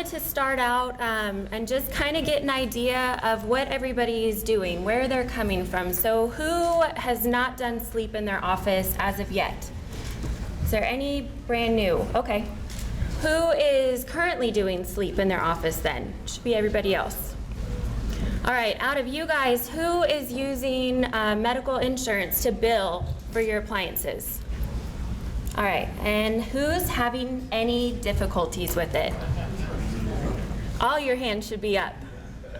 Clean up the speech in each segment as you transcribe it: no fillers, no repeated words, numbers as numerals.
wanted to start out and just kind of get an idea of what everybody is doing, where they're coming from. So who has not done sleep in their office as of yet? Is there any brand new? Okay. Who is currently doing sleep in their office then? Should be everybody else. All right, out of you guys, who is using medical insurance to bill for your appliances? All right, and who's having any difficulties with it? All your hands should be up.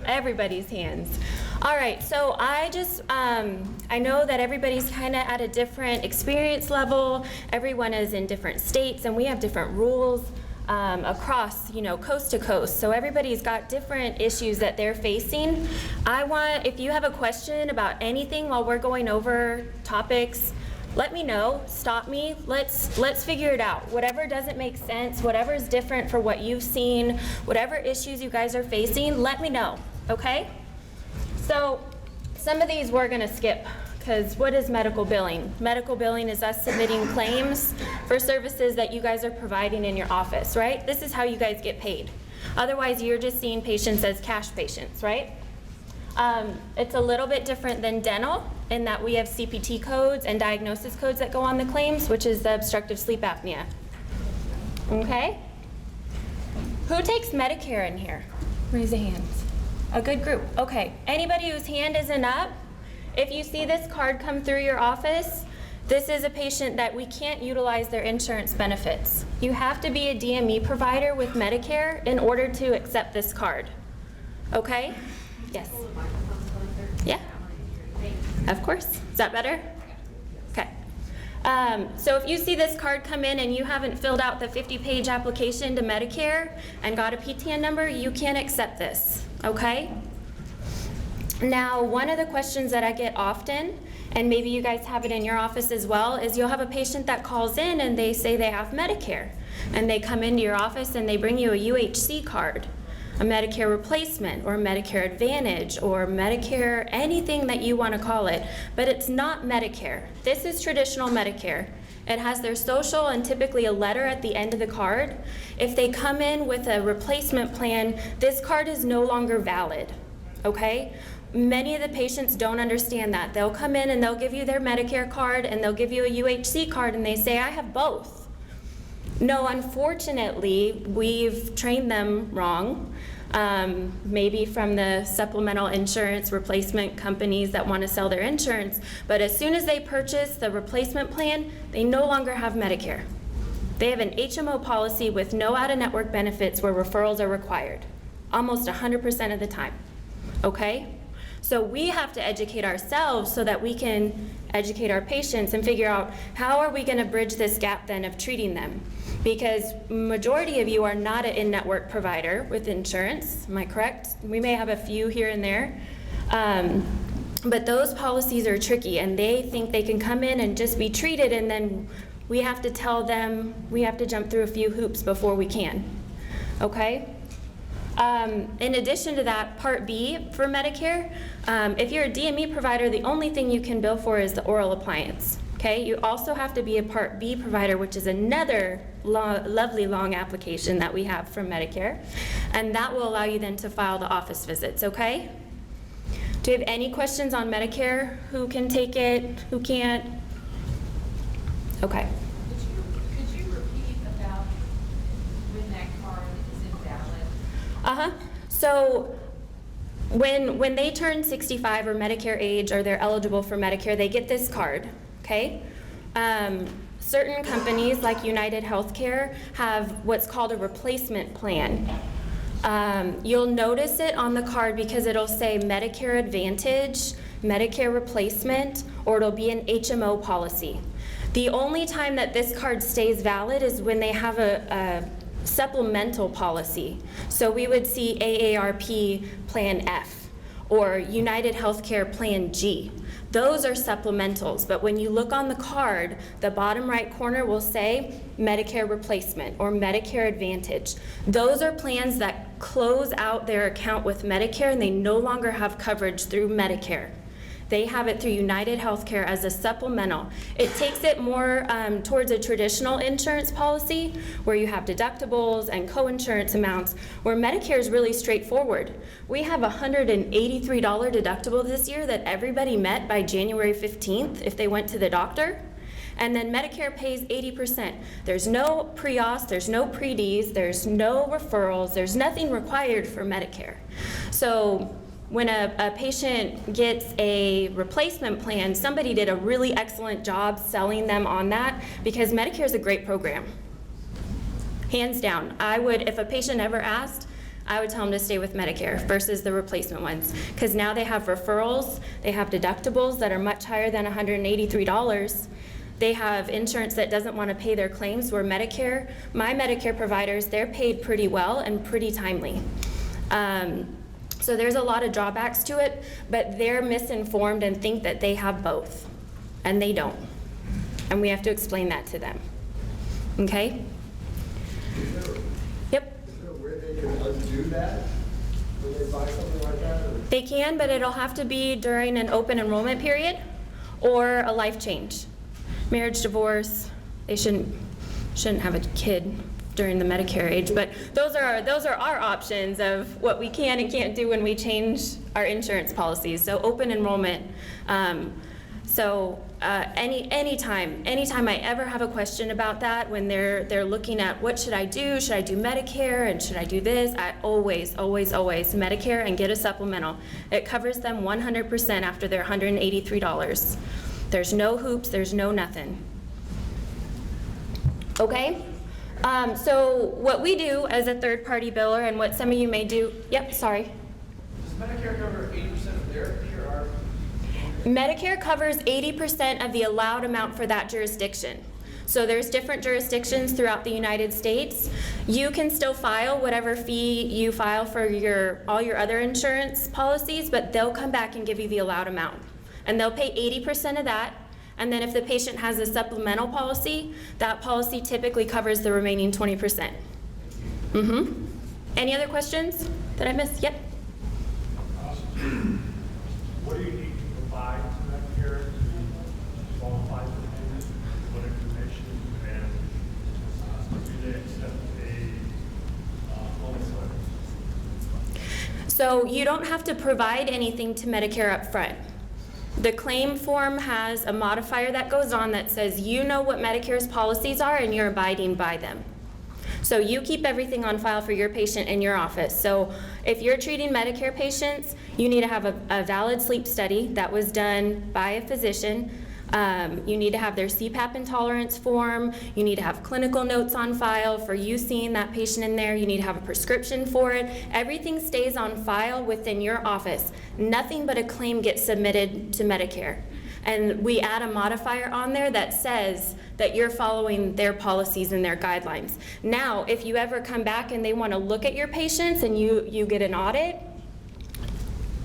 Everybody's hands. All right, so I know that everybody's kind of at a different experience level. Everyone is in different states, and we have different rules across, coast to coast. So everybody's got different issues that they're facing. If you have a question about anything while we're going over topics, let me know, stop me, let's figure it out. Whatever doesn't make sense, whatever is different for what you've seen, whatever issues you guys are facing, let me know, okay? So some of these we're gonna skip, because what is medical billing? Medical billing is us submitting claims for services that you guys are providing in your office, right? This is how you guys get paid. Otherwise, you're just seeing patients as cash patients, right? It's a little bit different than dental in that we have CPT codes and diagnosis codes that go on the claims, which is the obstructive sleep apnea. Okay? Who takes Medicare in here? Raise your hands. A good group. Okay. Anybody whose hand isn't up, if you see this card come through your office, this is a patient that we can't utilize their insurance benefits. You have to be a DME provider with Medicare in order to accept this card. Okay? Yes. Yeah. Of course. Is that better? Okay. So if you see this card come in and you haven't filled out the 50-page application to Medicare and got a PTN number, you can't accept this. Okay? Now, one of the questions that I get often, and maybe you guys have it in your office as well, is you'll have a patient that calls in and they say they have Medicare. And they come into your office and they bring you a UHC card, a Medicare replacement, or Medicare Advantage, or Medicare, anything that you want to call it. But it's not Medicare. This is traditional Medicare. It has their social and typically a letter at the end of the card. If they come in with a replacement plan, this card is no longer valid. Okay? Many of the patients don't understand that. They'll come in and they'll give you their Medicare card and they'll give you a UHC card and they say, I have both. No, unfortunately, we've trained them wrong. Maybe from the supplemental insurance replacement companies that want to sell their insurance, but as soon as they purchase the replacement plan, they no longer have Medicare. They have an HMO policy with no out-of-network benefits where referrals are required, almost 100% of the time, okay? So we have to educate ourselves so that we can educate our patients and figure out how are we going to bridge this gap then of treating them. Because majority of you are not an in-network provider with insurance, am I correct? We may have a few here and there, but those policies are tricky and they think they can come in and just be treated and then we have to tell them, we have to jump through a few hoops before we can, okay? In addition to that, Part B for Medicare, if you're a DME provider, the only thing you can bill for is the oral appliance. Okay, you also have to be a Part B provider, which is another lovely long application that we have from Medicare, and that will allow you then to file the office visits, okay? Do you have any questions on Medicare? Who can take it, who can't? Okay. Could you repeat about when that card is invalid? So when they turn 65 or Medicare age or they're eligible for Medicare, they get this card. Okay? Certain companies like United Healthcare have what's called a replacement plan. You'll notice it on the card because it'll say Medicare Advantage, Medicare Replacement, or it'll be an HMO policy. The only time that this card stays valid is when they have a supplemental policy. So we would see AARP Plan F or United Healthcare Plan G. Those are supplementals, but when you look on the card, the bottom right corner will say Medicare Replacement or Medicare Advantage. Those are plans that close out their account with Medicare and they no longer have coverage through Medicare. They have it through United Healthcare as a supplemental. It takes it more towards a traditional insurance policy where you have deductibles and co-insurance amounts, where Medicare is really straightforward. We have a $183 deductible this year that everybody met by January 15th if they went to the doctor. And then Medicare pays 80%. There's no pre-auth, there's no pre-Ds, there's no referrals, there's nothing required for Medicare. So when a patient gets a replacement plan, somebody did a really excellent job selling them on that, because Medicare is a great program. Hands down. I would, if a patient ever asked, I would tell them to stay with Medicare versus the replacement ones, because now they have referrals, they have deductibles that are much higher than $183. They have insurance that doesn't want to pay their claims, where Medicare, my Medicare providers, they're paid pretty well and pretty timely. So there's a lot of drawbacks to it, but they're misinformed and think that they have both, and they don't. And we have to explain that to them. Okay? Yep. Is there a way they can undo that when they buy something like that? Or? They can, but it'll have to be during an open enrollment period or a life change. Marriage, divorce, they shouldn't have a kid during the Medicare age, but those are our options of what we can and can't do when we change our insurance policies. So open enrollment. Anytime I ever have a question about that, when they're looking at what should I do Medicare and should I do this, I always Medicare and get a supplemental. It covers them 100% after their $183. There's no hoops, there's no nothing. Okay? So what we do as a third-party biller, and what some of you may do, yep, sorry. Does Medicare cover 80% of therapy, or are? Medicare covers 80% of the allowed amount for that jurisdiction. So there's different jurisdictions throughout the United States. You can still file whatever fee you file for all your other insurance policies, but they'll come back and give you the allowed amount. And they'll pay 80% of that. And then if the patient has a supplemental policy, that policy typically covers the remaining 20%. Any other questions that I missed? Yep. What do you need to provide to Medicare to qualify for payment? What information, and do they accept a home letter? So you don't have to provide anything to Medicare up front. The claim form has a modifier that goes on that says you know what Medicare's policies are and you're abiding by them. So you keep everything on file for your patient in your office. So if you're treating Medicare patients, you need to have a valid sleep study that was done by a physician. You need to have their CPAP intolerance form. You need to have clinical notes on file for you seeing that patient in there. You need to have a prescription for it. Everything stays on file within your office. Nothing but a claim gets submitted to Medicare. And we add a modifier on there that says that you're following their policies and their guidelines. Now, if you ever come back and they want to look at your patients and you get an audit,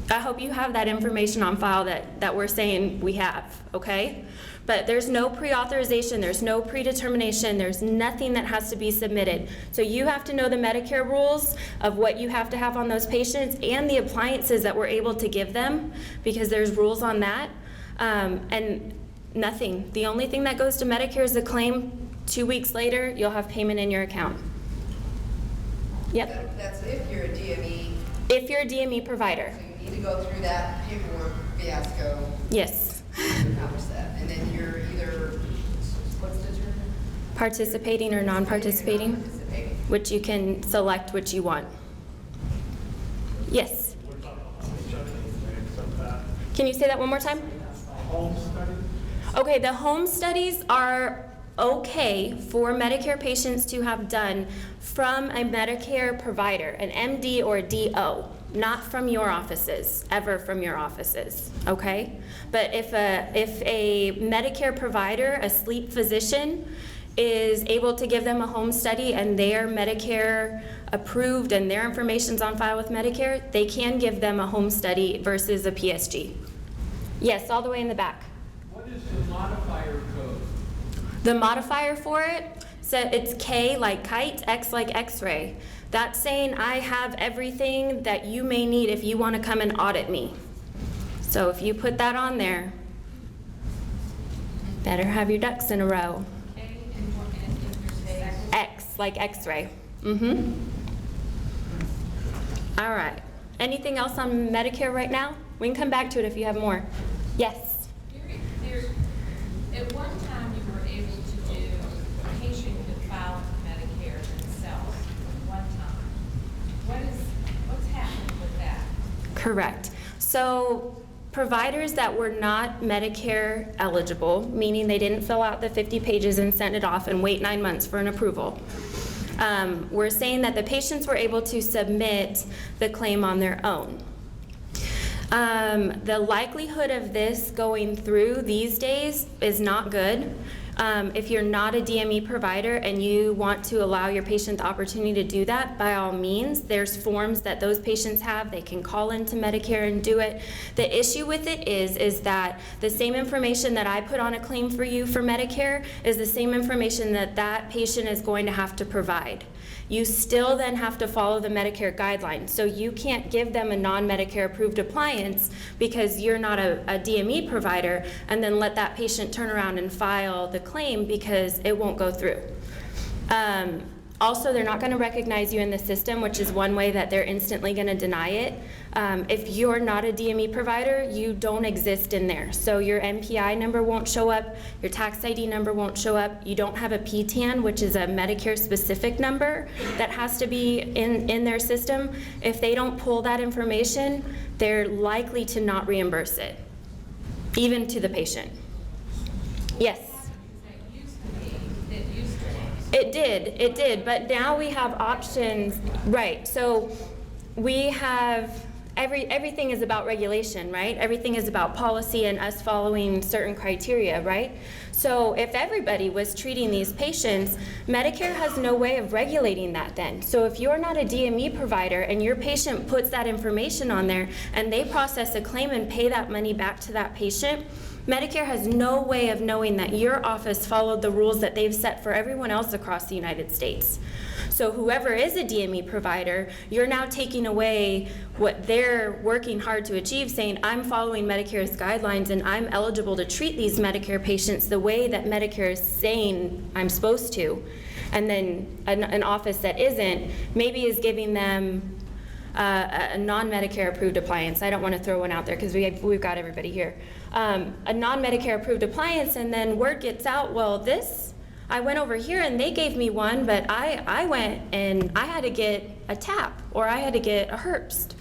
I hope you have that information on file that we're saying we have, okay? But there's no pre-authorization, there's no predetermination, there's nothing that has to be submitted. So you have to know the Medicare rules of what you have to have on those patients and the appliances that we're able to give them, because there's rules on that. And nothing. The only thing that goes to Medicare is the claim. 2 weeks later, you'll have payment in your account. Yep. That's if you're a DME. If you're a DME provider. So you need to go through that paperwork fiasco. Yes. To accomplish that. And then you're either, what's the term? Participating or non-participating, Non-participating. which you can select which you want. Yes. What about the home study? Do they accept that? Can you say that one more time? Home study? Okay, the home studies are okay for Medicare patients to have done from a Medicare provider, an MD or a DO, not from your offices, ever from your offices, okay? But if a Medicare provider, a sleep physician, is able to give them a home study and they're Medicare approved and their information's on file with Medicare, they can give them a home study versus a PSG. Yes, all the way in the back. What is the modifier code? The modifier for it, so it's K like kite, X like X-ray. That's saying I have everything that you may need if you want to come and audit me. So if you put that on there, better have your ducks in a row. A and what, and if there's a second. X, like X-ray. All right. Anything else on Medicare right now? We can come back to it if you have more. Yes. There, at one time, you were able to do, a patient could file for Medicare themselves at one time. What's happened with that? Correct. So providers that were not Medicare eligible, meaning they didn't fill out the 50 pages and send it off and wait 9 months for an approval, we're saying that the patients were able to submit the claim on their own. The likelihood of this going through these days is not good. If you're not a DME provider and you want to allow your patient the opportunity to do that, by all means, there's forms that those patients have. They can call into Medicare and do it. The issue with it is that the same information that I put on a claim for you for Medicare is the same information that that patient is going to have to provide. You still then have to follow the Medicare guidelines. So you can't give them a non-Medicare approved appliance because you're not a DME provider and then let that patient turn around and file the claim because it won't go through. Also, they're not going to recognize you in the system, which is one way that they're instantly going to deny it. If you're not a DME provider, you don't exist in there. So your MPI number won't show up, your tax ID number won't show up, you don't have a PTAN, which is a Medicare-specific number that has to be in their system. If they don't pull that information, they're likely to not reimburse it, even to the patient. Yes? It did, but now we have options, right? So we have, everything is about regulation, right? Everything is about policy and us following certain criteria, right? So if everybody was treating these patients, Medicare has no way of regulating that then. So if you're not a DME provider and your patient puts that information on there and they process a claim and pay that money back to that patient, Medicare has no way of knowing that your office followed the rules that they've set for everyone else across the United States. So whoever is a DME provider, you're now taking away what they're working hard to achieve, saying, I'm following Medicare's guidelines and I'm eligible to treat these Medicare patients the way that Medicare is saying I'm supposed to. And then an office that isn't, maybe is giving them a non-Medicare approved appliance. I don't want to throw one out there because we've got everybody here. A non-Medicare approved appliance, and then word gets out, well, this, I went over here and they gave me one, but I went and I had to get a TAP or I had to get a Herbst.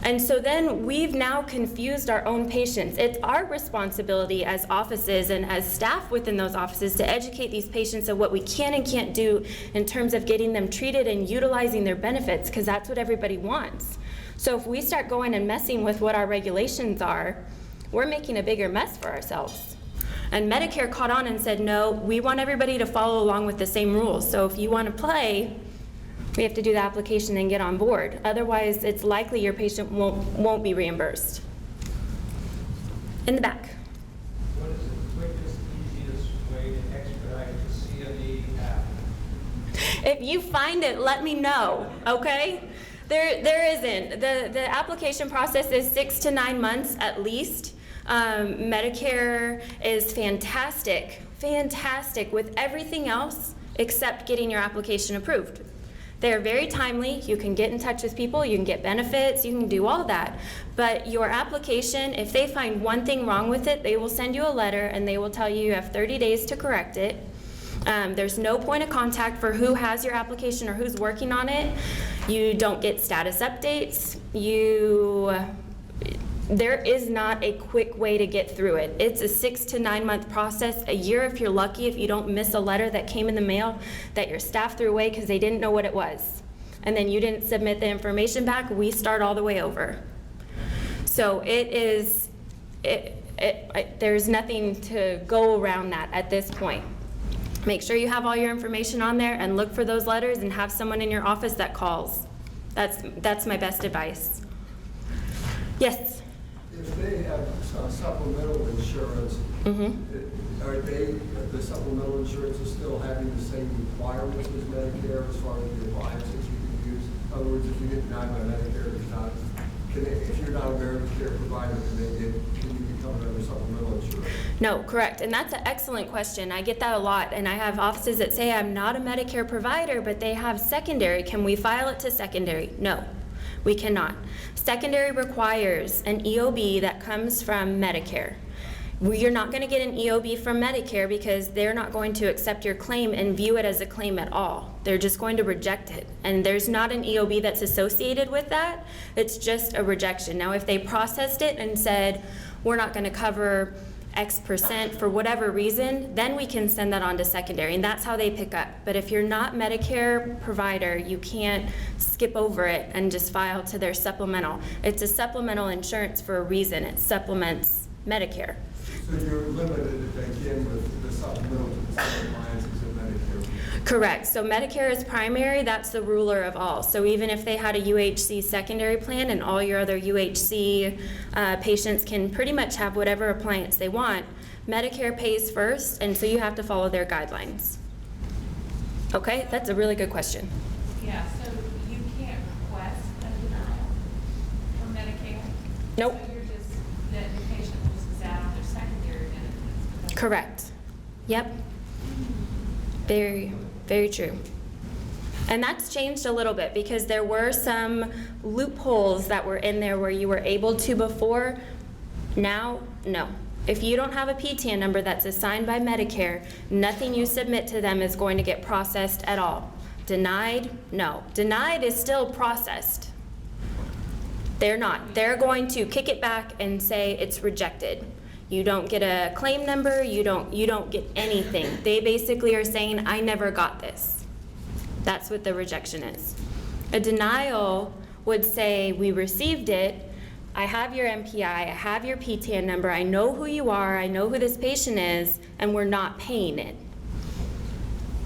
And so then we've now confused our own patients. It's our responsibility as offices and as staff within those offices to educate these patients of what we can and can't do in terms of getting them treated and utilizing their benefits, because that's what everybody wants. So if we start going and messing with what our regulations are, we're making a bigger mess for ourselves. And Medicare caught on and said, no, we want everybody to follow along with the same rules. So if you want to play, we have to do the application and get on board. Otherwise, it's likely your patient won't be reimbursed. In the back. What is the quickest, easiest way to expedite the CME app? If you find it, let me know, okay? There isn't. The application process is 6 to 9 months at least. Medicare is fantastic with everything else except getting your application approved. They're very timely. You can get in touch with people, you can get benefits, you can do all that. But your application, if they find one thing wrong with it, they will send you a letter and they will tell you you have 30 days to correct it. There's no point of contact for who has your application or who's working on it. You don't get status updates. There is not a quick way to get through it. It's a 6 to 9 month process, a year if you're lucky, if you don't miss a letter that came in the mail that your staff threw away because they didn't know what it was. And then you didn't submit the information back, we start all the way over. So there's nothing to go around that at this point. Make sure you have all your information on there and look for those letters and have someone in your office that calls. That's my best advice. Yes? If they have supplemental insurance, are the supplemental insurance is still having the same requirements as Medicare as far as the appliances you can use? In other words, if you get denied by Medicare, there's not if you're not a Medicare provider, can you be covered under supplemental insurance? No, correct. And that's an excellent question. I get that a lot. And I have offices that say, I'm not a Medicare provider, but they have secondary. Can we file it to secondary? No, we cannot. Secondary requires an EOB that comes from Medicare. You're not going to get an EOB from Medicare because they're not going to accept your claim and view it as a claim at all. They're just going to reject it. And there's not an EOB that's associated with that. It's just a rejection. Now, if they processed it and said, we're not going to cover X% for whatever reason, then we can send that on to secondary, and that's how they pick up. But if you're not Medicare provider, you can't skip over it and just file to their supplemental. It's a supplemental insurance for a reason. It supplements Medicare. So you're limited again with the supplemental to the same appliances in Medicare? Correct. So Medicare is primary, that's the ruler of all. So even if they had a UHC secondary plan and all your other UHC patients can pretty much have whatever appliance they want, Medicare pays first, and so you have to follow their guidelines. Okay, that's a really good question. Yeah, so you can't request a denial from Medicare? Nope. So you're just, the patient loses out on their secondary benefits? Correct. Yep. Very, very true. And that's changed a little bit because there were some loopholes that were in there where you were able to before. Now, no. If you don't have a PTN number that's assigned by Medicare, nothing you submit to them is going to get processed at all. Denied? No. Denied is still processed. They're not. They're going to kick it back and say it's rejected. You don't get a claim number, you don't get anything. They basically are saying, I never got this. That's what the rejection is. A denial would say, we received it, I have your MPI, I have your PTN number, I know who you are, I know who this patient is, and we're not paying it.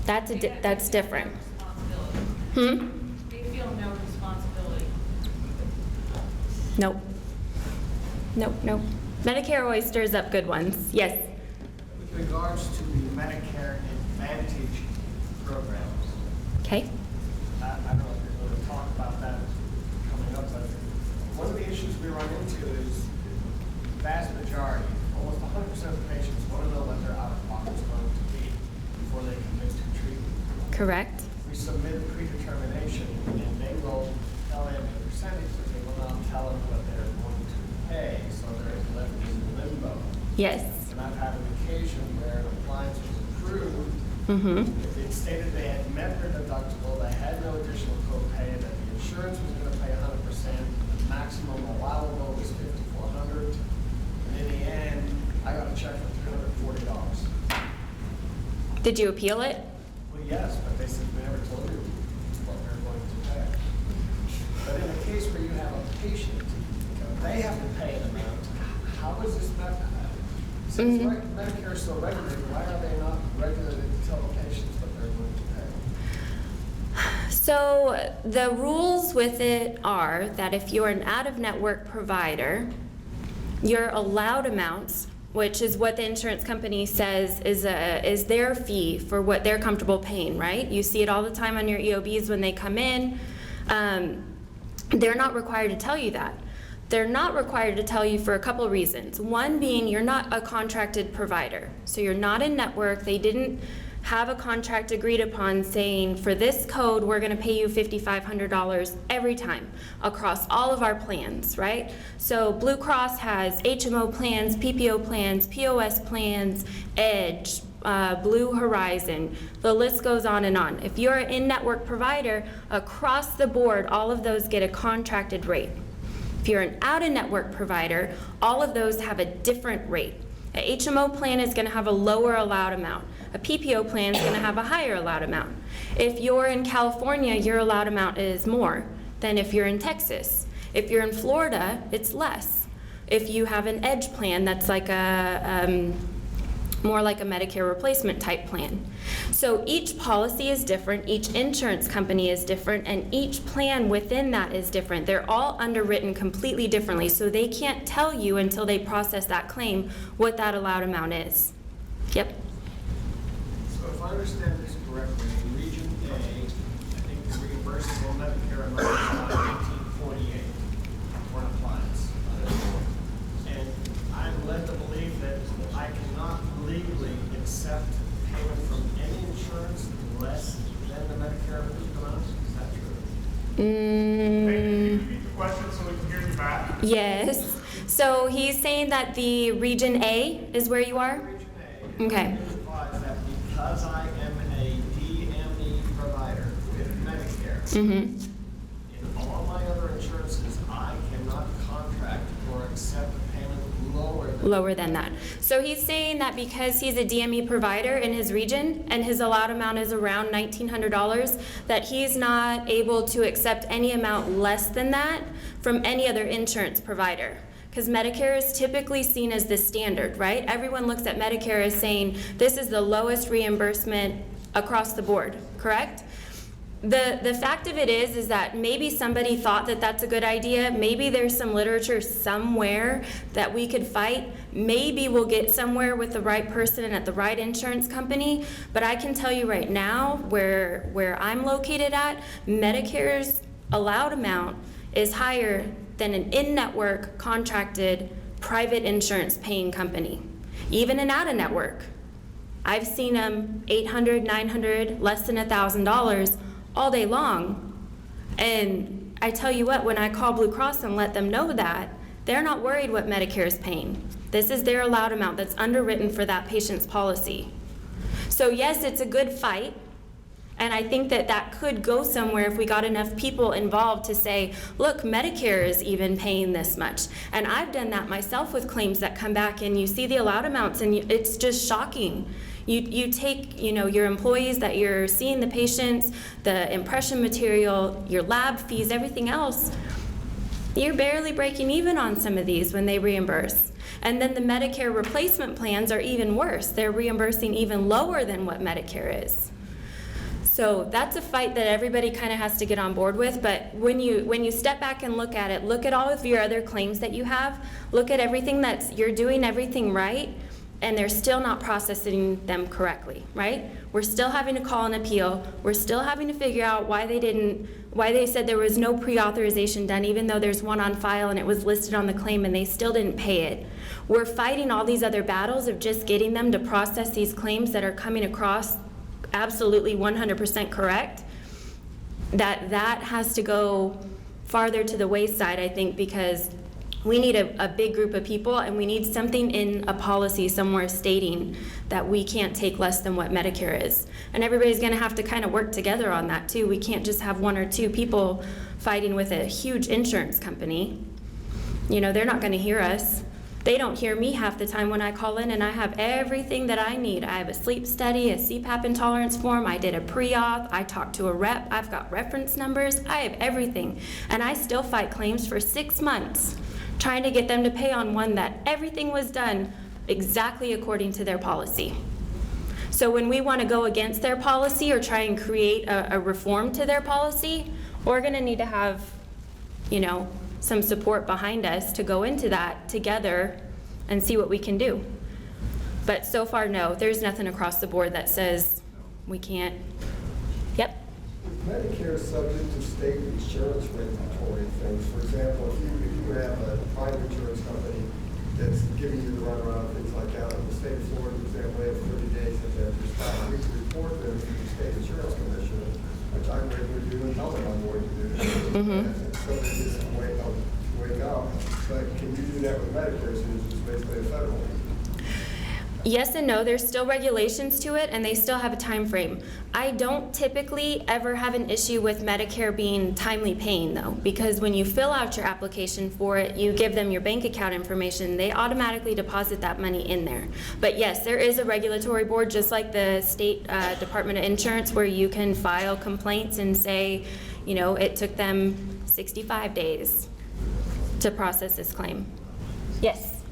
That's different. They feel no responsibility. Nope. Nope, nope. Medicare always stirs up good ones. Yes? With regards to the Medicare Advantage programs, Okay. I don't know if you're going to talk about that coming up, but one of the issues we run into is the vast majority, almost 100% of the patients want to know what their out-of-pocket is going to be before they commit to treatment. Correct. We submit a predetermination, and they will tell them a percentage, but they will not tell them what they're going to pay, so they're left in limbo. Yes. And I've had an occasion where an appliance was approved. If it stated they had met their deductible, they had no additional copay, that the insurance was going to pay 100%, the maximum allowable was $5,400, and in the end, I got a check for $340. Did you appeal it? Well, yes, but they said we never told you what we were going to pay. But in a case where you have a patient, they have to pay an amount. How is this met? Since Medicare is so regulated, why are they not regulated to tell the patients what they're going to pay? So the rules with it are that if you're an out-of-network provider, your allowed amounts, which is what the insurance company says is their fee for what they're comfortable paying, right? You see it all the time on your EOBs when they come in. They're not required to tell you that. They're not required to tell you for a couple of reasons. One being you're not a contracted provider. So you're not in network. They didn't have a contract agreed upon saying for this code we're going to pay you $5,500 every time across all of our plans, right? So Blue Cross has HMO plans, PPO plans, POS plans, Edge, Blue Horizon, the list goes on and on. If you're an in-network provider, across the board, all of those get a contracted rate. If you're an out-of-network provider, all of those have a different rate. A HMO plan is going to have a lower allowed amount. A PPO plan is going to have a higher allowed amount. If you're in California, your allowed amount is more than if you're in Texas. If you're in Florida, it's less. If you have an Edge plan, that's like a more like a Medicare replacement type plan. So each policy is different, each insurance company is different, and each plan within that is different. They're all underwritten completely differently, so they can't tell you until they process that claim what that allowed amount is. Yep. So if I understand this correctly, in Region A, I think the reimbursable Medicare amount is $1,848 for an appliance. accept payment from any insurance less than the Medicare approved amount? Is that true? Hey, can you repeat the question so we can hear you back? Yes. So he's saying that the Region A is where you are? Region A. Okay. It implies that because I am a DME provider with Medicare, Mm-hmm. in all my other insurances, I cannot contract or accept a payment lower than That. So he's saying that because he's a DME provider in his region and his allowed amount is around $1,900, that he's not able to accept any amount less than that from any other insurance provider. Because Medicare is typically seen as the standard, right? Everyone looks at Medicare as saying this is the lowest reimbursement across the board, correct? The fact of it is that maybe somebody thought that that's a good idea. Maybe there's some literature somewhere that we could fight. Maybe we'll get somewhere with the right person and at the right insurance company. But I can tell you right now, where I'm located at, Medicare's allowed amount is higher than an in-network contracted private insurance paying company, even an out-of-network. I've seen them $800, $900, less than $1,000 all day long. And I tell you what, when I call Blue Cross and let them know that, they're not worried what Medicare is paying. This is their allowed amount that's underwritten for that patient's policy. So yes, it's a good fight. And I think that that could go somewhere if we got enough people involved to say, look, Medicare is even paying this much. And I've done that myself with claims that come back and you see the allowed amounts and it's just shocking. You take, your employees that you're seeing the patients, the impression material, your lab fees, everything else, you're barely breaking even on some of these when they reimburse. And then the Medicare replacement plans are even worse. They're reimbursing even lower than what Medicare is. So that's a fight that everybody kind of has to get on board with. But when you step back and look at it, look at all of your other claims that you have, look at everything you're doing everything right, and they're still not processing them correctly, right? We're still having to call an appeal. We're still having to figure out why they said there was no pre-authorization done, even though there's one on file and it was listed on the claim and they still didn't pay it. We're fighting all these other battles of just getting them to process these claims that are coming across absolutely 100% correct. That has to go farther to the wayside, I think, because we need a big group of people and we need something in a policy somewhere stating that we can't take less than what Medicare is. And everybody's gonna have to kind of work together on that too. We can't just have one or two people fighting with a huge insurance company. They're not gonna hear us. They don't hear me half the time when I call in and I have everything that I need. I have a sleep study, a CPAP intolerance form, I did a pre-auth, I talked to a rep, I've got reference numbers, I have everything. And I still fight claims for 6 months, trying to get them to pay on one that everything was done exactly according to their policy. So when we want to go against their policy or try and create a reform to their policy, we're going to need to have, some support behind us to go into that together and see what we can do. But so far, no, there's nothing across the board that says we can't. Yep. Medicare is subject to state insurance regulatory things. For example, if you have a private insurance company that's giving you the runaround, things like that, in the state of Florida, for example, they have 30 days that they have to file a weekly report to the state insurance commissioner, which I regularly do and tell them I'm going to do. And so they just wake up. But can you do that with Medicare, since it's basically a federal thing? Yes and no, there's still regulations to it and they still have a time frame. I don't typically ever have an issue with Medicare being timely paying though, because when you fill out your application for it, you give them your bank account information, they automatically deposit that money in there. But yes, there is a regulatory board, just like the state Department of Insurance, where you can file complaints and say, it took them 65 days to process this claim. Yes.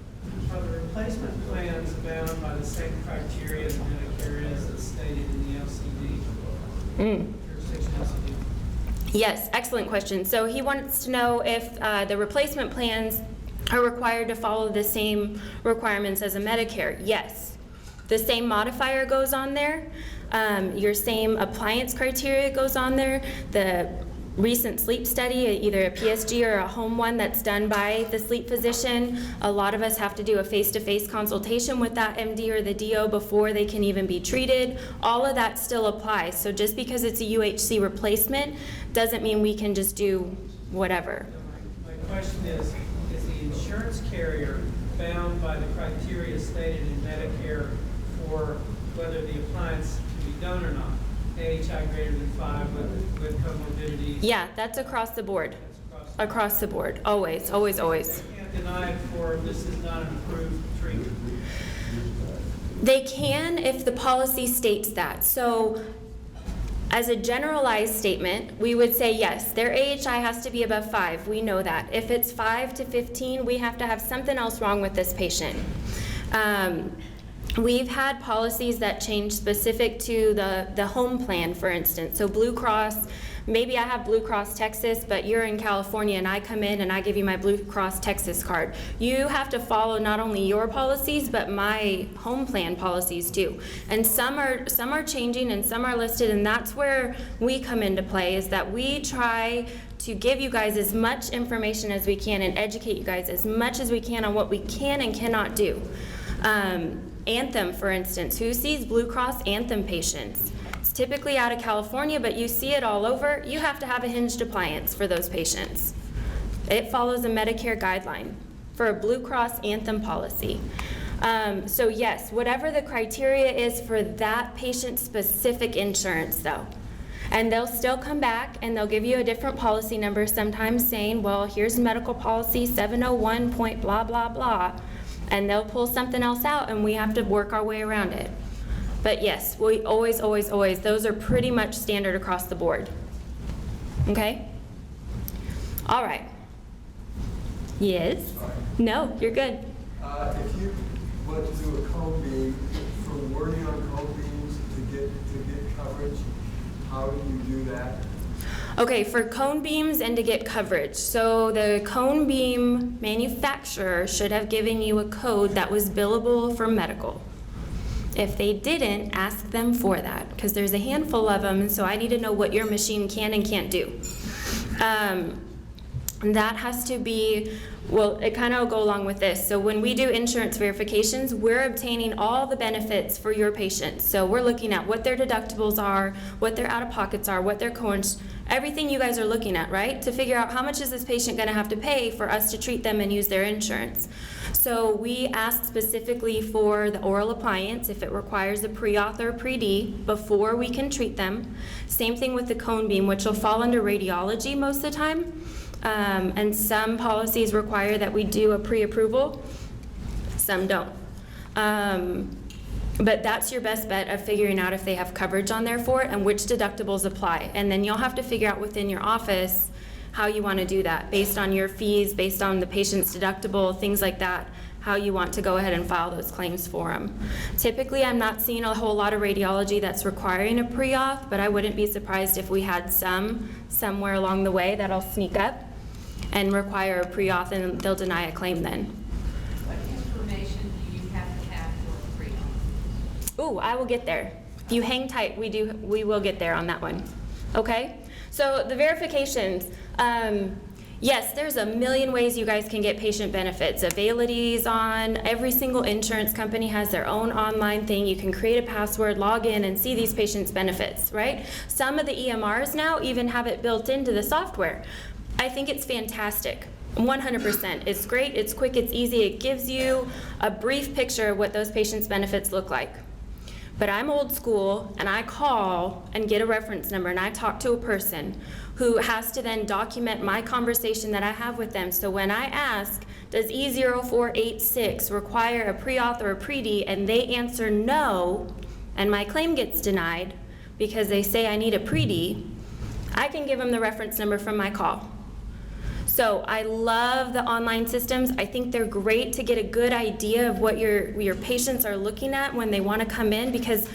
Are the replacement plans bound by the same criteria as Medicare is that's stated in the LCD? Jurisdiction LCD? Yes, excellent question. So he wants to know if the replacement plans are required to follow the same requirements as a Medicare. Yes. The same modifier goes on there. Your same appliance criteria goes on there. The recent sleep study, either a PSG or a home one that's done by the sleep physician, a lot of us have to do a face-to-face consultation with that MD or the DO before they can even be treated. All of that still applies. So just because it's a UHC replacement doesn't mean we can just do whatever. My question is the insurance carrier bound by the criteria stated in Medicare for whether the appliance can be done or not? AHI greater than 5 with comorbidities? Yeah, that's across the board. That's Across the board, always, always, always. They can't deny it for this is not an approved treatment. They can if the policy states that. So as a generalized statement, we would say yes, their AHI has to be above 5. We know that. If it's 5 to 15, we have to have something else wrong with this patient. We've had policies that change specific to the home plan, for instance. So Blue Cross, maybe I have Blue Cross Texas, but you're in California and I come in and I give you my Blue Cross Texas card. You have to follow not only your policies, but my home plan policies too. And some are changing and some are listed, and that's where we come into play, is that we try to give you guys as much information as we can and educate you guys as much as we can on what we can and cannot do. Anthem, for instance, who sees Blue Cross Anthem patients? It's typically out of California, but you see it all over. You have to have a hinged appliance for those patients. It follows a Medicare guideline for a Blue Cross Anthem policy. So yes, whatever the criteria is for that patient-specific insurance though. And they'll still come back and they'll give you a different policy number, sometimes saying, well, here's medical policy 701 point blah, blah, blah. And they'll pull something else out and we have to work our way around it. But yes, we always, always, always, those are pretty much standard across the board. Okay? All right. Yes? No, you're good. If you want to do a cone beam, from wording on cone beams to get coverage, how do you do that? Okay, for cone beams and to get coverage. So the cone beam manufacturer should have given you a code that was billable for medical. If they didn't, ask them for that, because there's a handful of them, so I need to know what your machine can and can't do. That has to be, well, it kind of will go along with this. So when we do insurance verifications, we're obtaining all the benefits for your patients. So we're looking at what their deductibles are, what their out-of-pockets are, what their co-insurance, everything you guys are looking at, right? To figure out how much is this patient going to have to pay for us to treat them and use their insurance. So we ask specifically for the oral appliance if it requires a pre-auth or pre-D before we can treat them. Same thing with the cone beam, which will fall under radiology most of the time. And some policies require that we do a pre-approval, some don't. But that's your best bet of figuring out if they have coverage on there for it and which deductibles apply. And then you'll have to figure out within your office how you want to do that based on your fees, based on the patient's deductible, things like that, how you want to go ahead and file those claims for them. Typically, I'm not seeing a whole lot of radiology that's requiring a pre-auth, but I wouldn't be surprised if we had somewhere along the way that'll sneak up and require a pre-auth and they'll deny a claim then. What information do you have to have for a pre-auth? Ooh, I will get there. If you hang tight, we will get there on that one. Okay? So the verifications, yes, there's a million ways you guys can get patient benefits. Availity's on. Every single insurance company has their own online thing. You can create a password, log in, and see these patients' benefits, right? Some of the EMRs now even have it built into the software. I think it's fantastic. 100%. It's great, it's quick, it's easy. It gives you a brief picture of what those patients' benefits look like. But I'm old school, and I call and get a reference number, and I talk to a person who has to then document my conversation that I have with them. So when I ask, does E0486 require a pre-auth or a pre-D, and they answer no, and my claim gets denied because they say I need a pre-D, I can give them the reference number from my call. So I love the online systems. I think they're great to get a good idea of what your patients are looking at when they want to come in, because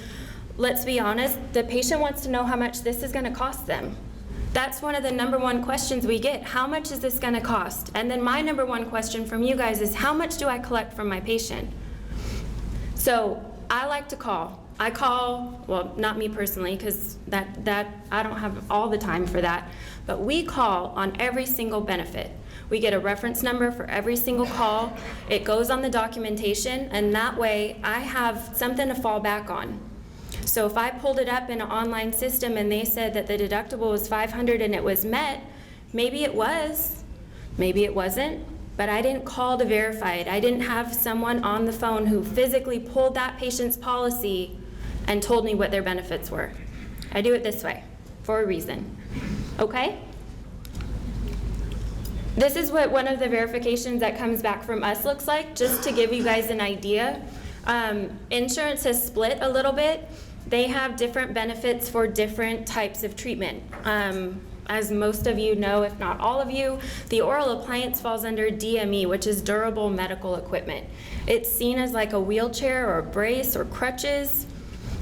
let's be honest, the patient wants to know how much this is going to cost them. That's one of the number one questions we get. How much is this going to cost? And then my number one question from you guys is, how much do I collect from my patient? So I like to call. I call, well, not me personally, because that I don't have all the time for that, but we call on every single benefit. We get a reference number for every single call. It goes on the documentation, and that way I have something to fall back on. So if I pulled it up in an online system and they said that the deductible was $500 and it was met, maybe it was, maybe it wasn't, but I didn't call to verify it. I didn't have someone on the phone who physically pulled that patient's policy and told me what their benefits were. I do it this way for a reason, okay? This is what one of the verifications that comes back from us looks like, just to give you guys an idea. Insurance has split a little bit. They have different benefits for different types of treatment. As most of you know, if not all of you, the oral appliance falls under DME, which is durable medical equipment. It's seen as like a wheelchair or a brace or crutches.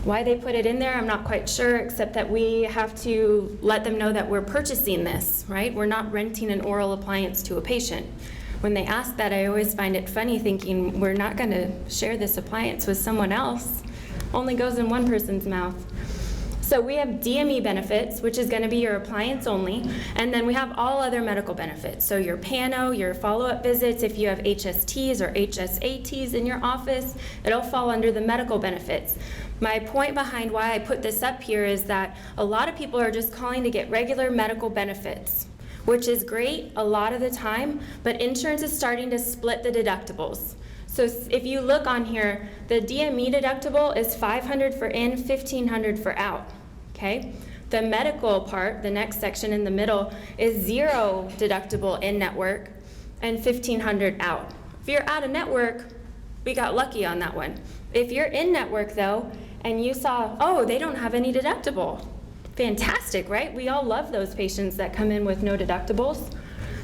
Why they put it in there, I'm not quite sure, except that we have to let them know that we're purchasing this, right? We're not renting an oral appliance to a patient. When they ask that, I always find it funny, thinking we're not going to share this appliance with someone else. Only goes in one person's mouth. So we have DME benefits, which is going to be your appliance only, and then we have all other medical benefits. So your PANO, your follow-up visits, if you have HSTs or HSATs in your office, it'll fall under the medical benefits. My point behind why I put this up here is that a lot of people are just calling to get regular medical benefits, which is great a lot of the time, but insurance is starting to split the deductibles. So if you look on here, the DME deductible is $500 for in, $1,500 for out, okay? The medical part, the next section in the middle, is $0 deductible in network and $1,500 out. If you're out of network, we got lucky on that one. If you're in network though, and you saw, oh, they don't have any deductible, fantastic, right? We all love those patients that come in with no deductibles,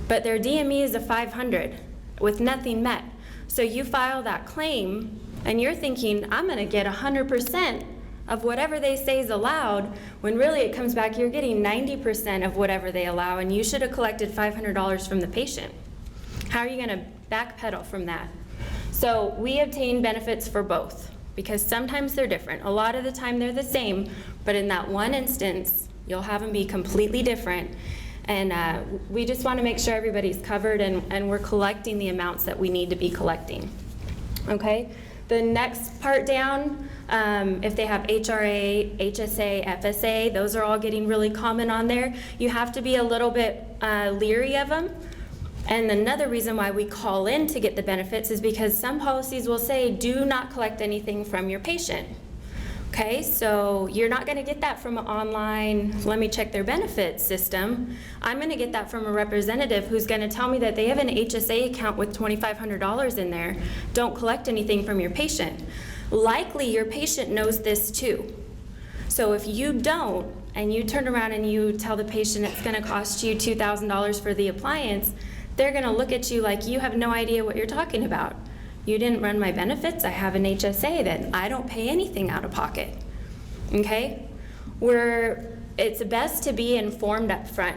but their DME is a $500 with nothing met. So you file that claim, and you're thinking, I'm going to get 100% of whatever they say is allowed, when really it comes back, you're getting 90% of whatever they allow, and you should have collected $500 from the patient. How are you going to backpedal from that? So we obtain benefits for both, because sometimes they're different. A lot of the time they're the same, but in that one instance, you'll have them be completely different. And we just want to make sure everybody's covered and we're collecting the amounts that we need to be collecting. Okay? The next part down, if they have HRA, HSA, FSA, those are all getting really common on there. You have to be a little bit leery of them. And another reason why we call in to get the benefits is because some policies will say, do not collect anything from your patient. Okay, so you're not going to get that from an online, let me check their benefits system. I'm going to get that from a representative who's going to tell me that they have an HSA account with $2,500 in there. Don't collect anything from your patient. Likely your patient knows this too. So if you don't, and you turn around and you tell the patient it's going to cost you $2,000 for the appliance, they're going to look at you like you have no idea what you're talking about. You didn't run my benefits, I have an HSA, then I don't pay anything out of pocket, okay? It's best to be informed up front.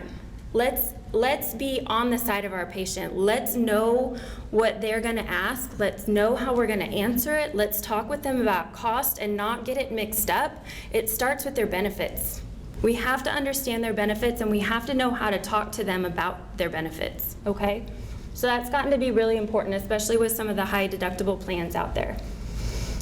Let's be on the side of our patient. Let's know what they're gonna ask. Let's know how we're gonna answer it. Let's talk with them about cost and not get it mixed up. It starts with their benefits. We have to understand their benefits and we have to know how to talk to them about their benefits, okay? So that's gotten to be really important, especially with some of the high deductible plans out there.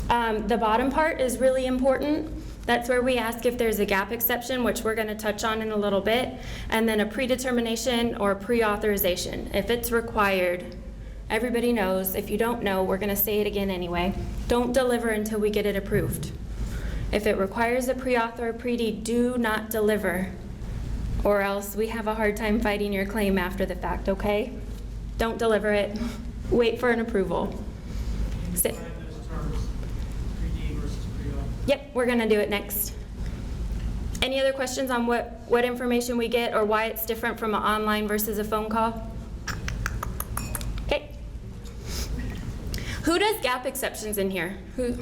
The bottom part is really important. That's where we ask if there's a gap exception, which we're going to touch on in a little bit, and then a predetermination or pre-authorization. If it's required, everybody knows. If you don't know, we're going to say it again anyway. Don't deliver until we get it approved. If it requires a pre-auth or a pre-D, do not deliver, or else we have a hard time fighting your claim after the fact, okay? Don't deliver it. Wait for an approval. Define those terms, pre-D versus pre-auth. Yep, we're going to do it next. Any other questions on what information we get or why it's different from an online versus a phone call? Okay. Who does gap exceptions in here? Who?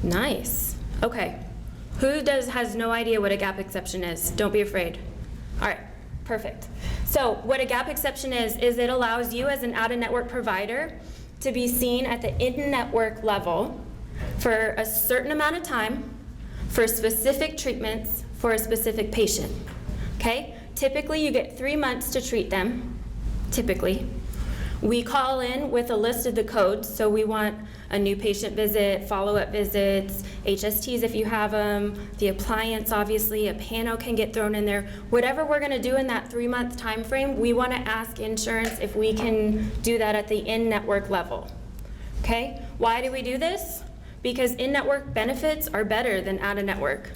Nice. Okay. Who has no idea what a gap exception is? Don't be afraid. All right. Perfect. So what a gap exception is it allows you as an out-of-network provider to be seen at the in-network level for a certain amount of time, for specific treatments, for a specific patient, okay? Typically, you get 3 months to treat them, typically. We call in with a list of the codes, so we want a new patient visit, follow-up visits, HSTs if you have them, the appliance, obviously, a pano can get thrown in there. Whatever we're gonna do in that 3-month time frame, we wanna ask insurance if we can do that at the in-network level, okay? Why do we do this? Because in-network benefits are better than out-of-network.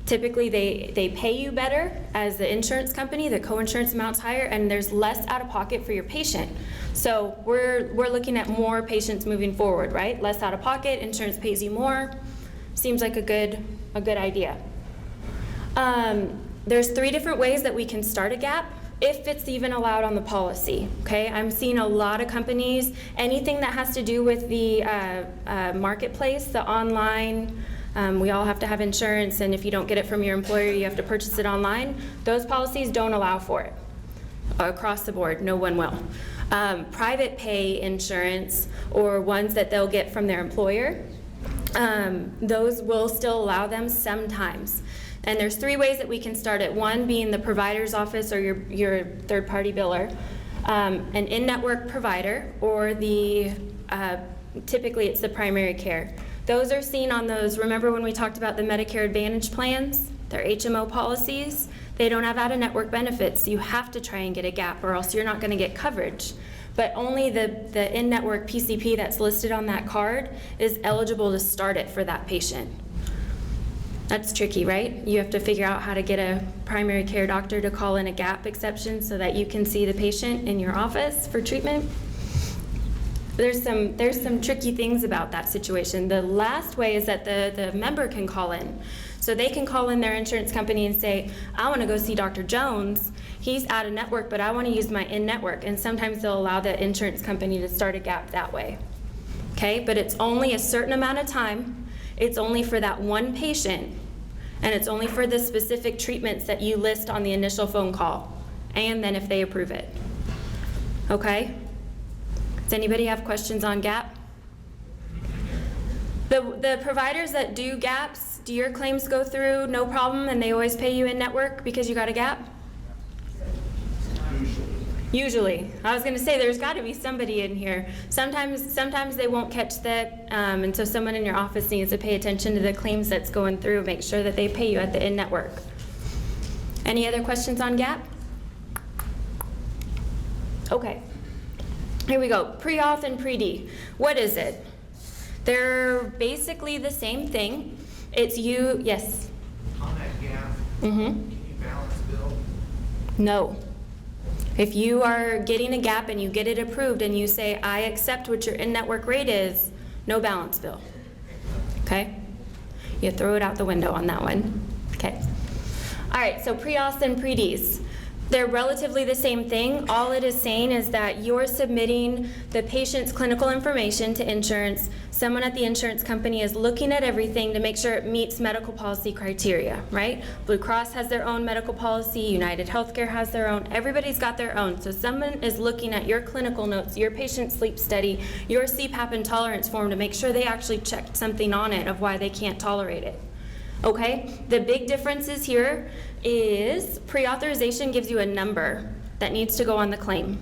Typically, they pay you better as the insurance company, the co-insurance amount's higher, and there's less out-of-pocket for your patient. So we're looking at more patients moving forward, right? Less out-of-pocket, insurance pays you more. Seems like a good idea. There's 3 different ways that we can start a gap, if it's even allowed on the policy, okay? I'm seeing a lot of companies, anything that has to do with the marketplace, the online, we all have to have insurance, and if you don't get it from your employer, you have to purchase it online. Those policies don't allow for it. Across the board, no one will. Private pay insurance, or ones that they'll get from their employer, those will still allow them sometimes. And there's 3 ways that we can start it. One being the provider's office or your third-party biller, an in-network provider, or typically it's the primary care. Those are seen on those, remember when we talked about the Medicare Advantage plans? They're HMO policies. They don't have out-of-network benefits. You have to try and get a gap or else you're not gonna get coverage. But only the in-network PCP that's listed on that card is eligible to start it for that patient. That's tricky, right? You have to figure out how to get a primary care doctor to call in a gap exception so that you can see the patient in your office for treatment. There's some tricky things about that situation. The last way is that the member can call in. So they can call in their insurance company and say, I want to go see Dr. Jones. He's out of network, but I want to use my in-network. And sometimes they'll allow the insurance company to start a gap that way. Okay, but it's only a certain amount of time. It's only for that one patient. And it's only for the specific treatments that you list on the initial phone call. And then if they approve it. Okay? Does anybody have questions on gap? The providers that do gaps, do your claims go through no problem and they always pay you in network because you got a gap? Usually. I was going to say there's got to be somebody in here. Sometimes they won't catch that, and so someone in your office needs to pay attention to the claims that's going through, make sure that they pay you at the in-network. Any other questions on gap? Okay. Here we go. Pre-auth and pre-D. What is it? They're basically the same thing. It's you, yes? On that gap, Mm-hmm. can you balance bill? No. If you are getting a gap and you get it approved and you say, I accept what your in-network rate is, no balance bill. Okay? You throw it out the window on that one. Okay. All right, so pre-auths and pre-Ds. They're relatively the same thing. All it is saying is that you're submitting the patient's clinical information to insurance. Someone at the insurance company is looking at everything to make sure it meets medical policy criteria, right? Blue Cross has their own medical policy, United Healthcare has their own, everybody's got their own. So someone is looking at your clinical notes, your patient sleep study, your CPAP intolerance form to make sure they actually checked something on it of why they can't tolerate it. Okay, the big differences here is pre-authorization gives you a number that needs to go on the claim.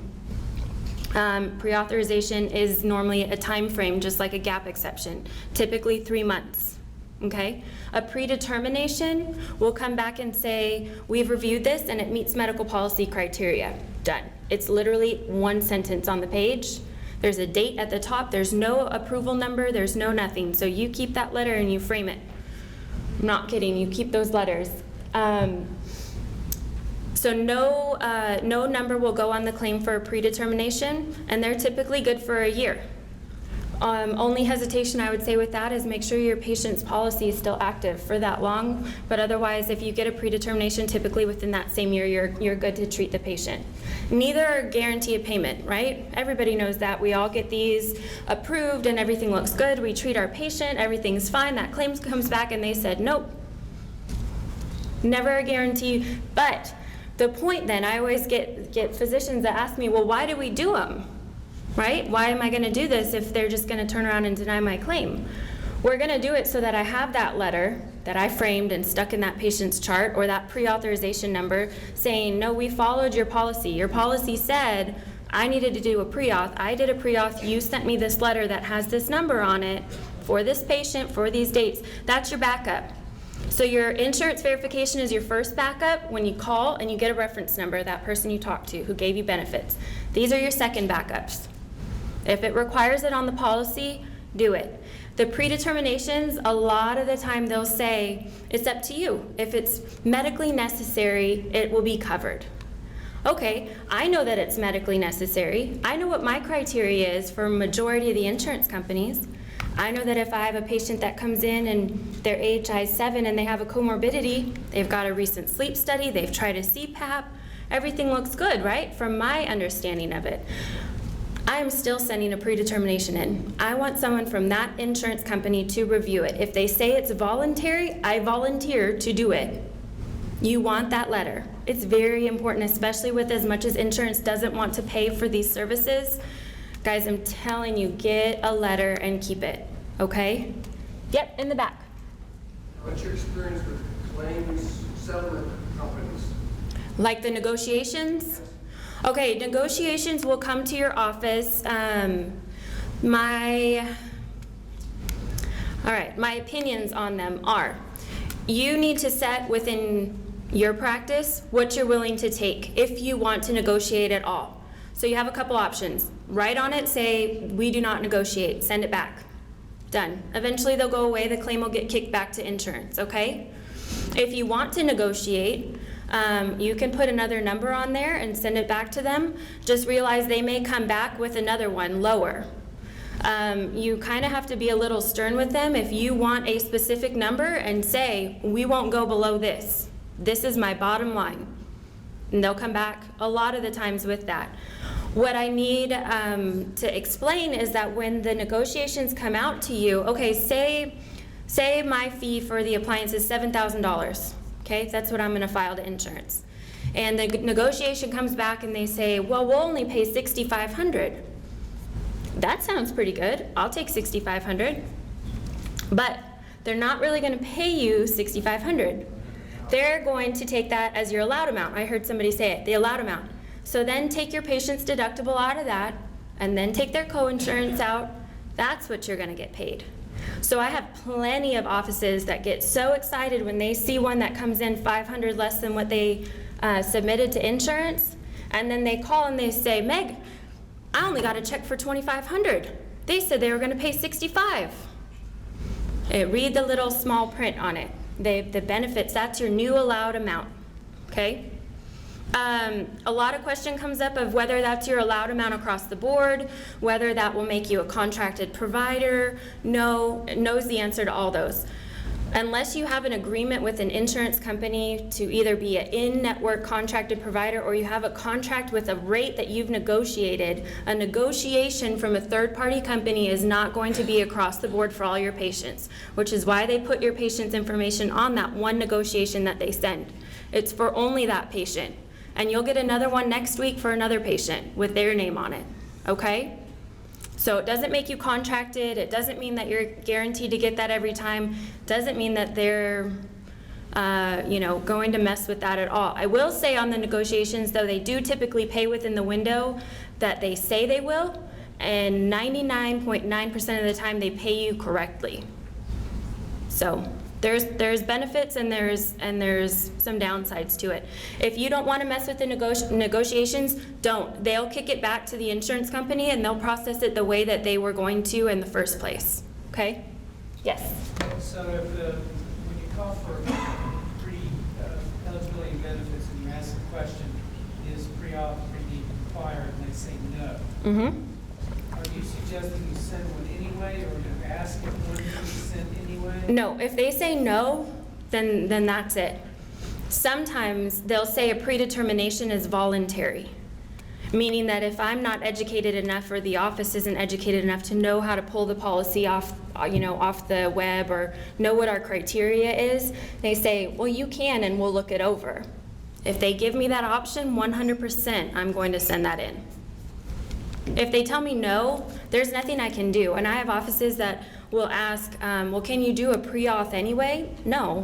Pre-authorization is normally a time frame, just like a gap exception, typically 3 months. Okay, a predetermination will come back and say, we've reviewed this and it meets medical policy criteria. Done. It's literally one sentence on the page. There's a date at the top. There's no approval number. There's no nothing. So you keep that letter and you frame it. I'm not kidding, you keep those letters. So no number will go on the claim for a predetermination, and they're typically good for a year. Only hesitation I would say with that is make sure your patient's policy is still active for that long, but otherwise if you get a predetermination, typically within that same year, you're good to treat the patient. Neither are guarantee a payment, right? Everybody knows that. We all get these approved and everything looks good. We treat our patient, everything's fine. That claim comes back and they said, nope. Never a guarantee, but the point then, I always get physicians that ask me, well, why do we do them? Right? Why am I going to do this if they're just going to turn around and deny my claim? We're gonna do it so that I have that letter that I framed and stuck in that patient's chart, or that pre-authorization number saying, no, we followed your policy. Your policy said I needed to do a pre-auth. I did a pre-auth. You sent me this letter that has this number on it for this patient for these dates. That's your backup. So your insurance verification is your first backup when you call and you get a reference number, that person you talked to who gave you benefits. These are your second backups. If it requires it on the policy, do it. The predeterminations, a lot of the time they'll say, it's up to you. If it's medically necessary, it will be covered. Okay, I know that it's medically necessary. I know what my criteria is for a majority of the insurance companies. I know that if I have a patient that comes in and their AHI is 7 and they have a comorbidity, they've got a recent sleep study, they've tried a CPAP, everything looks good, right? From my understanding of it. I am still sending a predetermination in. I want someone from that insurance company to review it. If they say it's voluntary, I volunteer to do it. You want that letter. It's very important, especially with as much as insurance doesn't want to pay for these services. Guys, I'm telling you, get a letter and keep it, okay? Yep, in the back. What's your experience with claims settlement companies? Like the negotiations? Okay, negotiations will come to your office. My opinions on them are, you need to set within your practice what you're willing to take if you want to negotiate at all. So you have a couple options. Write on it, say, we do not negotiate, send it back. Done. Eventually they'll go away, the claim will get kicked back to insurance, okay? If you want to negotiate, you can put another number on there and send it back to them. Just realize they may come back with another one lower. You kind of have to be a little stern with them if you want a specific number and say, we won't go below this. This is my bottom line. And they'll come back a lot of the times with that. What I need to explain is that when the negotiations come out to you, okay, say my fee for the appliance is $7,000. Okay, that's what I'm going to file to insurance. And the negotiation comes back and they say, well, we'll only pay $6,500. That sounds pretty good. I'll take $6,500. But they're not really going to pay you $6,500. They're going to take that as your allowed amount. I heard somebody say it, the allowed amount. So then take your patient's deductible out of that and then take their co-insurance out. That's what you're going to get paid. So I have plenty of offices that get so excited when they see one that comes in $500 less than what they submitted to insurance, and then they call and they say, Meg, I only got a check for $2,500. They said they were going to pay $65. Read the little small print on it. The benefits, that's your new allowed amount, okay? A lot of question comes up of whether that's your allowed amount across the board, whether that will make you a contracted provider. No, knows the answer to all those. Unless you have an agreement with an insurance company to either be an in-network contracted provider or you have a contract with a rate that you've negotiated, a negotiation from a third-party company is not going to be across the board for all your patients, which is why they put your patient's information on that one negotiation that they send. It's for only that patient. And you'll get another one next week for another patient with their name on it, okay? So it doesn't make you contracted. It doesn't mean that you're guaranteed to get that every time. It doesn't mean that they're going to mess with that at all. I will say on the negotiations, though, they do typically pay within the window that they say they will, and 99.9% of the time they pay you correctly. So there's benefits and there's some downsides to it. If you don't want to mess with the negotiations, don't. They'll kick it back to the insurance company and they'll process it the way that they were going to in the first place. Okay? Yes. So if when you call for eligibility benefits and you ask the question, is pre-auth required, and they say no. Mm-hmm. Are you suggesting you send one anyway, or you ask if one can be sent anyway? No, if they say no, then that's it. Sometimes they'll say a predetermination is voluntary, meaning that if I'm not educated enough or the office isn't educated enough to know how to pull the policy off the web or know what our criteria is, they say, well, you can and we'll look it over. If they give me that option, 100% I'm going to send that in. If they tell me no, there's nothing I can do. And I have offices that will ask, well, can you do a pre-auth anyway? No.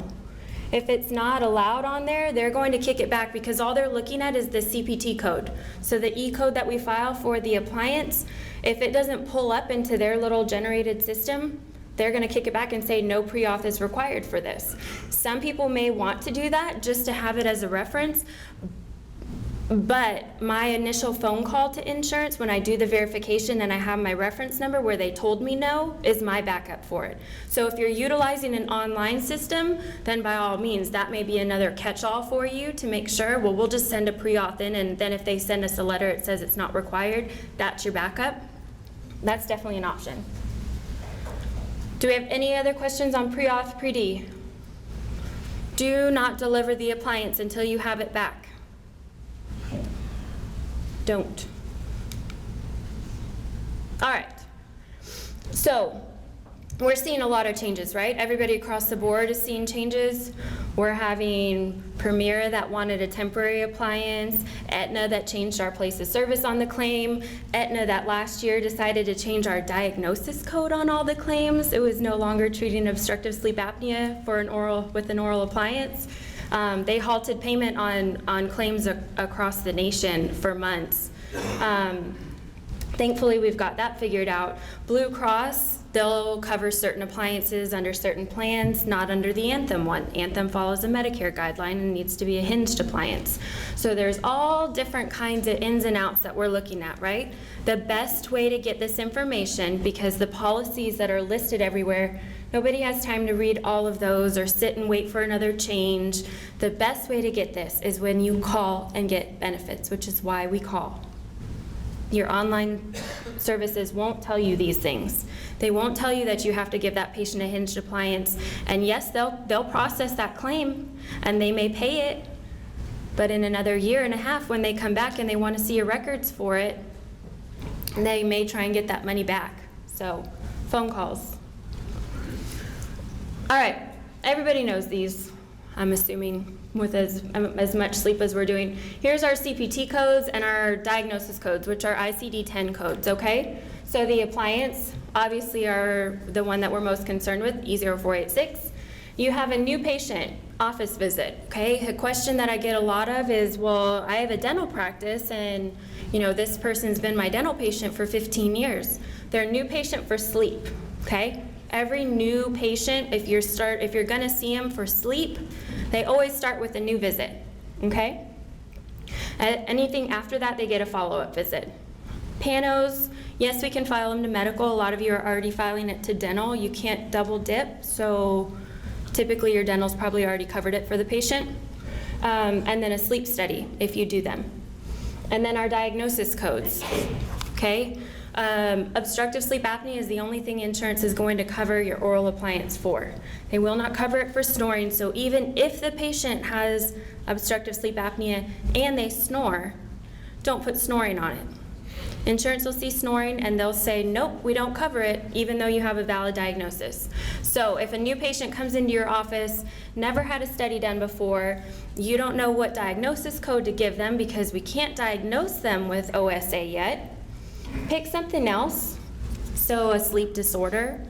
If it's not allowed on there, they're going to kick it back because all they're looking at is the CPT code. So the E code that we file for the appliance, if it doesn't pull up into their little generated system, they're going to kick it back and say no pre-auth is required for this. Some people may want to do that just to have it as a reference, but my initial phone call to insurance when I do the verification and I have my reference number where they told me no is my backup for it. So if you're utilizing an online system, then by all means, that may be another catch-all for you to make sure, well, we'll just send a pre-auth in, and then if they send us a letter it says it's not required, that's your backup. That's definitely an option. Do we have any other questions on pre-auth, pre-D? Do not deliver the appliance until you have it back. Don't. All right. So we're seeing a lot of changes, right? Everybody across the board is seeing changes. We're having Premier that wanted a temporary appliance, Aetna that changed our place of service on the claim, Aetna that last year decided to change our diagnosis code on all the claims. It was no longer treating obstructive sleep apnea for with an oral appliance. They halted payment on claims across the nation for months. Thankfully, we've got that figured out. Blue Cross, they'll cover certain appliances under certain plans, not under the Anthem one. Anthem follows a Medicare guideline and needs to be a hinged appliance. So there's all different kinds of ins and outs that we're looking at, right? The best way to get this information, because the policies that are listed everywhere, nobody has time to read all of those or sit and wait for another change. The best way to get this is when you call and get benefits, which is why we call. Your online services won't tell you these things. They won't tell you that you have to give that patient a hinged appliance. And yes, they'll process that claim and they may pay it, but in another year and a half when they come back and they want to see your records for it, they may try and get that money back. So, phone calls. All right, everybody knows these, I'm assuming, with as much sleep as we're doing. Here's our CPT codes and our diagnosis codes, which are ICD-10 codes, okay? So the appliance, obviously, are the one that we're most concerned with, E0486. You have a new patient, office visit, okay? A question that I get a lot of is, well, I have a dental practice and, you know, this person's been my dental patient for 15 years. They're a new patient for sleep, okay? Every new patient, if you're gonna see them for sleep, they always start with a new visit, okay? Anything after that, they get a follow-up visit. Panos, yes, we can file them to medical. A lot of you are already filing it to dental. You can't double dip, so typically your dental's probably already covered it for the patient. And then a sleep study, if you do them. And then our diagnosis codes, okay? Obstructive sleep apnea is the only thing insurance is going to cover your oral appliance for. They will not cover it for snoring, so even if the patient has obstructive sleep apnea and they snore, don't put snoring on it. Insurance will see snoring and they'll say, nope, we don't cover it, even though you have a valid diagnosis. So if a new patient comes into your office, never had a study done before, you don't know what diagnosis code to give them because we can't diagnose them with OSA yet, pick something else. So a sleep disorder,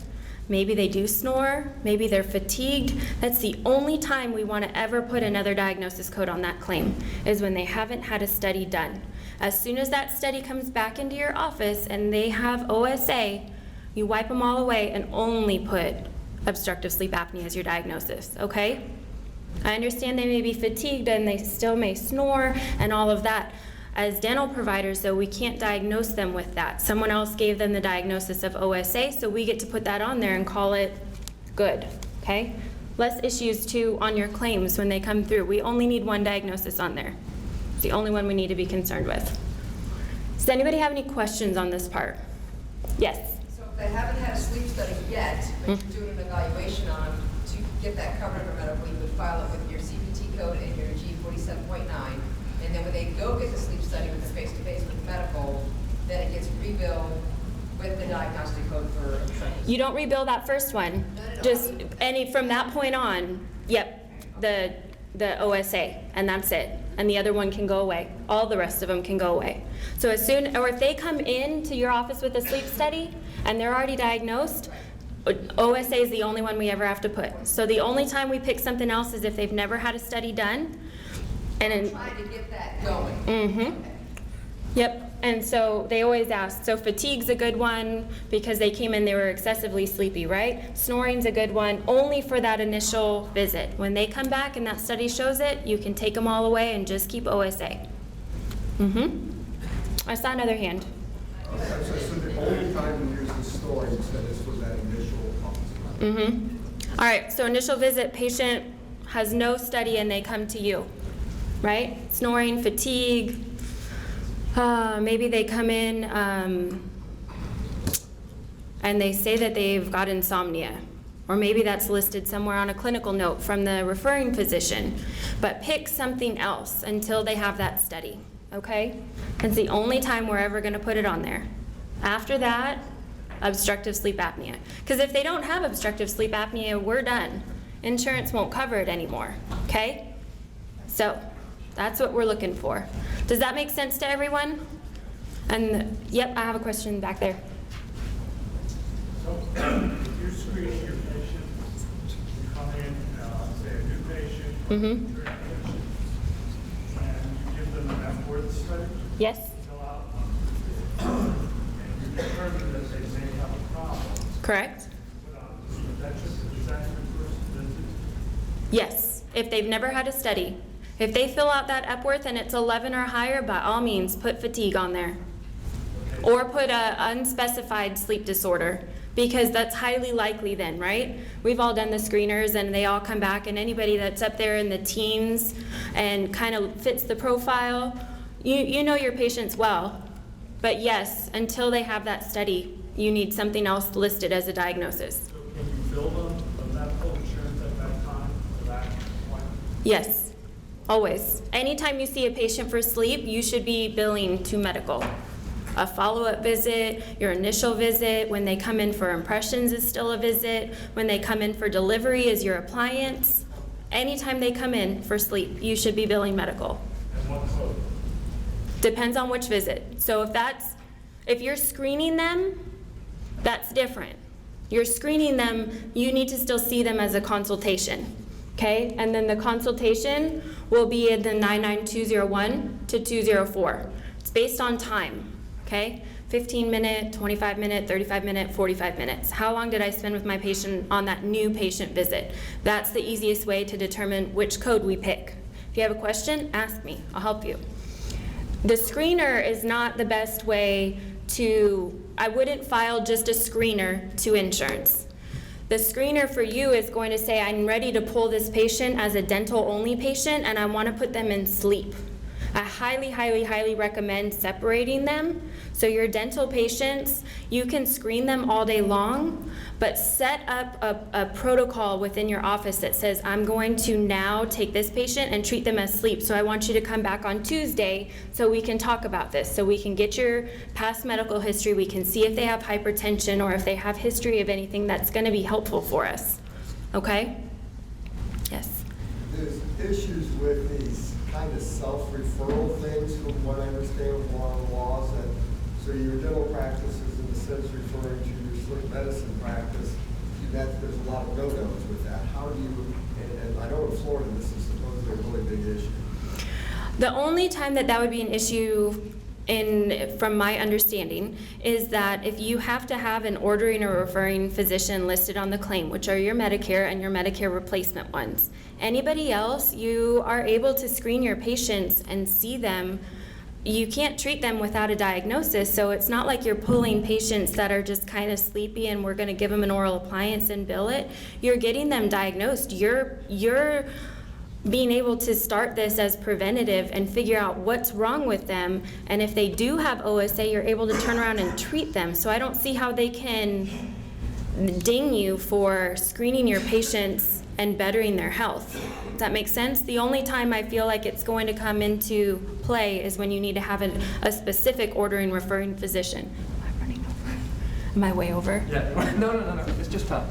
maybe they do snore, maybe they're fatigued. That's the only time we want to ever put another diagnosis code on that claim, is when they haven't had a study done. As soon as that study comes back into your office and they have OSA, you wipe them all away and only put obstructive sleep apnea as your diagnosis, okay? I understand they may be fatigued and they still may snore and all of that. As dental providers, though, we can't diagnose them with that. Someone else gave them the diagnosis of OSA, so we get to put that on there and call it good, okay? Less issues, too, on your claims when they come through. We only need one diagnosis on there. It's the only one we need to be concerned with. Does anybody have any questions on this part? Yes? So if they haven't had a sleep study yet, but you're doing an evaluation on them, to get that covered under medical, you would file it with your CPT code and your G47.9. And then when they go get the sleep study with the face-to-face with medical, then it gets rebilled with the diagnostic code for obstructive. You don't rebill that first one. No. Just from that point on, yep, the OSA, and that's it. And the other one can go away. All the rest of them can go away. So as soon, or if they come in to your office with a sleep study and they're already diagnosed, OSA is the only one we ever have to put. So the only time we pick something else is if they've never had a study done. And I'm in, trying to get that going. mm-hmm. Yep. And so they always ask, so fatigue's a good one because they came in, they were excessively sleepy, right? Snoring's a good one, only for that initial visit. When they come back and that study shows it, you can take them all away and just keep OSA. I saw another hand. Okay, so the only time you use the snoring, you said is for that initial All right, so initial visit, patient has no study and they come to you, right? Snoring, fatigue, maybe they come in and they say that they've got insomnia, or maybe that's listed somewhere on a clinical note from the referring physician, but pick something else until they have that study, okay? It's the only time we're ever gonna put it on there. After that, obstructive sleep apnea. Because if they don't have obstructive sleep apnea, we're done. Insurance won't cover it anymore, okay? So that's what we're looking for. Does that make sense to everyone? And yep, I have a question back there. So if you're screening your patient, you come in, say a new patient, or a current patient, and you give them an F-word study, Yes, fill out, and you determine that they may have a problem. correct? Is that your first visit? Yes, if they've never had a study. If they fill out that Epworth and it's 11 or higher, by all means, put fatigue on there. Or put a unspecified sleep disorder, because that's highly likely then, right? We've all done the screeners and they all come back, and anybody that's up there in the teens and kind of fits the profile, you know your patients well. But yes, until they have that study, you need something else listed as a diagnosis. So can you bill them of medical insurance at that time, for that point? Yes, always. Anytime you see a patient for sleep, you should be billing to medical. A follow-up visit, your initial visit, when they come in for impressions is still a visit, when they come in for delivery is your appliance. Anytime they come in for sleep, you should be billing medical. And what code? Depends on which visit. So if you're screening them, that's different. You're screening them, you need to still see them as a consultation, okay? And then the consultation will be in the 99201 to 204. It's based on time, okay? 15-minute, 25-minute, 35-minute, 45 minutes. How long did I spend with my patient on that new patient visit? That's the easiest way to determine which code we pick. If you have a question, ask me, I'll help you. The screener is not the best way I wouldn't file just a screener to insurance. The screener for you is going to say, I'm ready to pull this patient as a dental-only patient and I want to put them in sleep. I highly, highly, highly recommend separating them. So your dental patients, you can screen them all day long, but set up a protocol within your office that says, I'm going to now take this patient and treat them as sleep. So I want you to come back on Tuesday so we can talk about this. So we can get your past medical history. We can see if they have hypertension or if they have history of anything that's going to be helpful for us. Okay? Yes. There's issues with these kind of self-referral things, from what I understand with a lot of the laws, that so your dental practice is in a sense referring to your sleep medicine practice. There's a lot of no-nos with that. How do you, and I know in Florida this is supposedly a really big issue. The only time that would be an issue, from my understanding, is that if you have to have an ordering or referring physician listed on the claim, which are your Medicare and your Medicare replacement ones. Anybody else, you are able to screen your patients and see them. You can't treat them without a diagnosis, so it's not like you're pulling patients that are just kind of sleepy and we're going to give them an oral appliance and bill it. You're getting them diagnosed. You're being able to start this as preventative and figure out what's wrong with them, and if they do have OSA, you're able to turn around and treat them. So I don't see how they can ding you for screening your patients and bettering their health. Does that make sense? The only time I feel like it's going to come into play is when you need to have a specific ordering referring physician. Am I running over? Am I way over? Yeah, no, it's just time.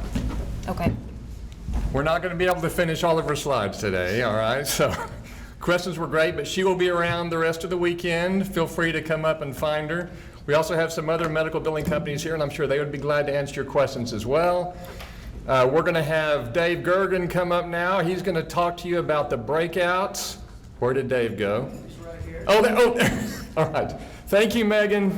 Okay. We're not going to be able to finish all of her slides today, all right? So questions were great, but she will be around the rest of the weekend. Feel free to come up and find her. We also have some other medical billing companies here, and I'm sure they would be glad to answer your questions as well. We're going to have Dave Gergen come up now. He's going to talk to you about the breakouts. Where did Dave go? He's right here. Oh, all right. Thank you, Megan.